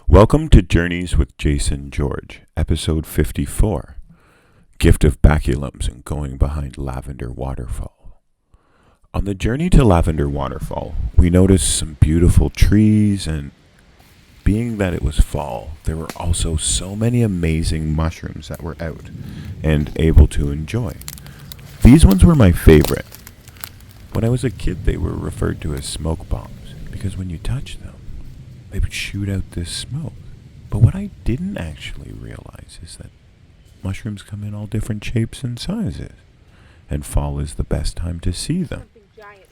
Welcome to Journeys with Jason George, episode 54, Gift of Baculums and Going Behind Lavender Waterfall. On the journey to Lavender Waterfall, we noticed some beautiful trees, and being that it was fall, there were also so many amazing mushrooms that were out and able to enjoy. These ones were my favorite. When I was a kid, they were referred to as smoke bombs because when you touch them, they would shoot out this smoke. But what I didn't actually realize is that mushrooms come in all different shapes and sizes, and fall is the best time to see them.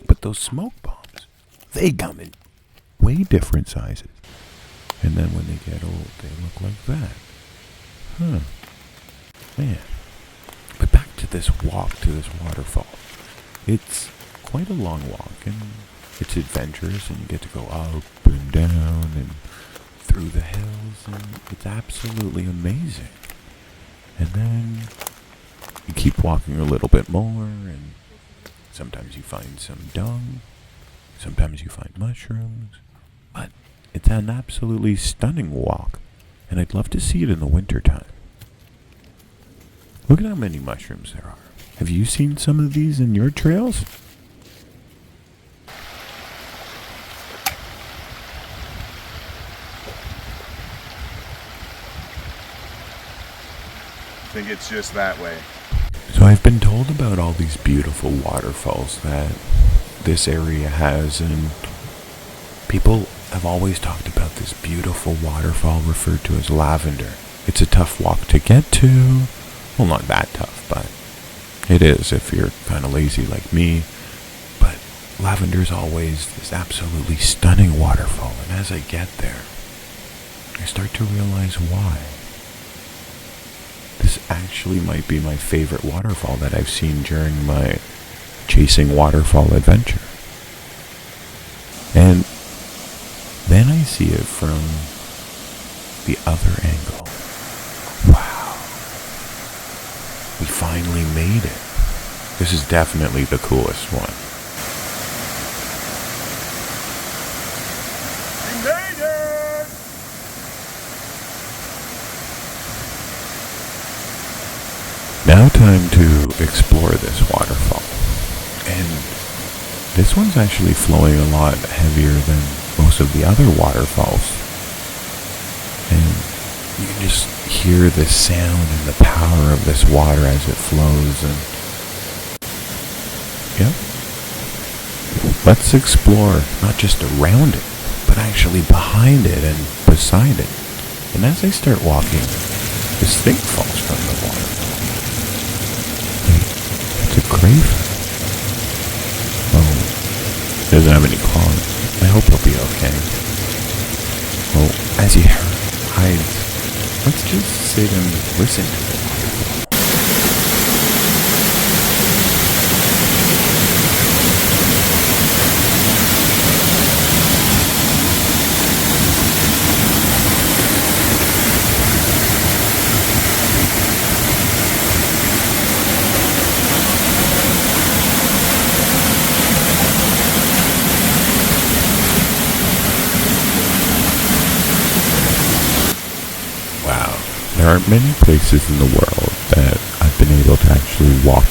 But those smoke bombs, they come in way different sizes. And then when they get old, they look like that. Man. But back to this walk to this waterfall. It's quite a long walk, and it's adventurous, and you get to go up and down and through the hills, and it's absolutely amazing. And then you keep walking a little bit more, and sometimes you find some dung, sometimes you find mushrooms, but it's an absolutely stunning walk, and I'd love to see it in the wintertime. Look at how many mushrooms there are. Have you seen some of these in your trails? I think it's just that way. So I've been told about all these beautiful waterfalls that this area has, and people have always talked about this beautiful waterfall referred to as Lavender. It's a tough walk to get to. Well, not that tough, but it is if you're kind of lazy like me. But Lavender's always this absolutely stunning waterfall, and as I get there, I start to realize why. This actually might be my favorite waterfall that I've seen during my chasing waterfall adventure. And then I see it from the other angle. Wow. We finally made it. This is definitely the coolest one. We made it! Now time to explore this waterfall. And this one's actually flowing a lot heavier than most of the other waterfalls. And you can just hear the sound and the power of this water as it flows. And yeah, let's explore not just around it, but actually behind it and beside it. And as I start walking, this thing falls from the water. It's a crayfish. Oh, doesn't have any claws. I hope he'll be okay. Well, as he hides, let's just sit and listen to the waterfall. Wow, there aren't many places in the world that I've been able to actually walk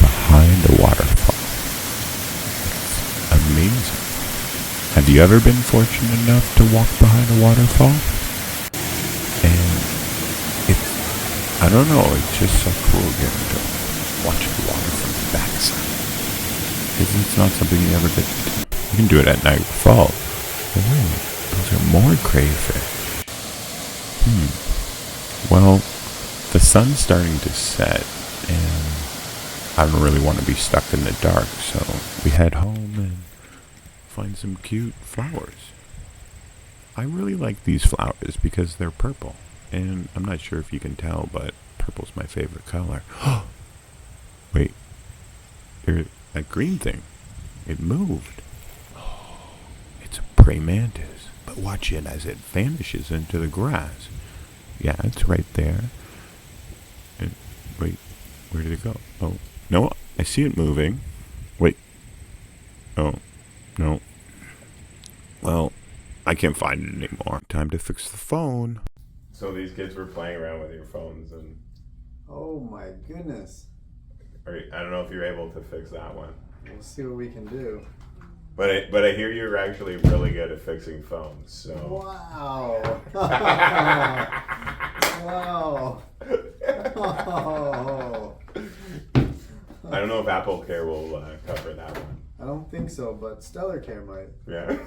behind a waterfall. It's amazing. Have you ever been fortunate enough to walk behind a waterfall? And I don't know, it's just so cool getting to watch the water from the backside. Because it's not something you ever get to do. You can do it at night with fall. But wait, those are more crayfish. Well, the sun's starting to set, and I don't really want to be stuck in the dark, so we head home and find some cute flowers. I really like these flowers because they're purple, and I'm not sure if you can tell, but purple's my favorite color. Wait, that green thing, it moved. It's a praying mantis, but watch it as it vanishes into the grass. Yeah, it's right there. And wait, where did it go? Oh, no, I see it moving. Wait. Oh, no. Well, I can't find it anymore. Time to fix the phone. So these kids were playing around with your phones, and Oh my goodness. I don't know if you're able to fix that one. We'll see what we can do. But I hear you're actually really good at fixing phones. So Wow. Wow. Oh. I don't know if Apple Care will cover that one. I don't think so, but Stellar Care might. Yeah.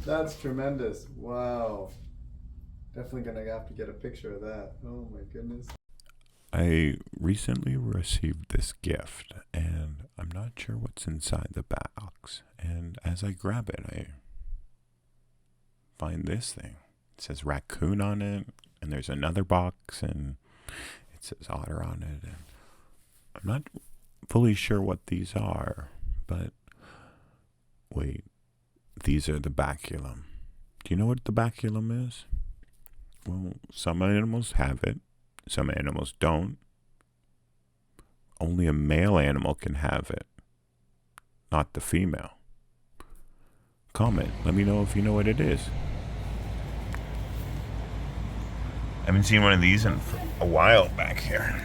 That's tremendous. Wow. Definitely gonna have to get a picture of that. Oh my goodness. I recently received this gift, and I'm not sure what's inside the box. And as I grab it, I find this thing. It says raccoon on it, and there's another box, and it says otter on it. And I'm not fully sure what these are, but wait, these are the baculum. Do you know what the baculum is? Well, some animals have it. Some animals don't. Only a male animal can have it, not the female. Comment. Let me know if you know what it is. I haven't seen one of these in a while back here.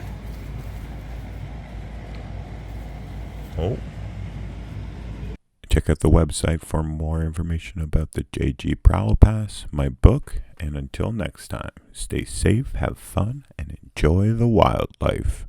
Oh. Check out the website for more information about the JG Prowl Pass, my book, and until next time, stay safe, have fun, and enjoy the wildlife.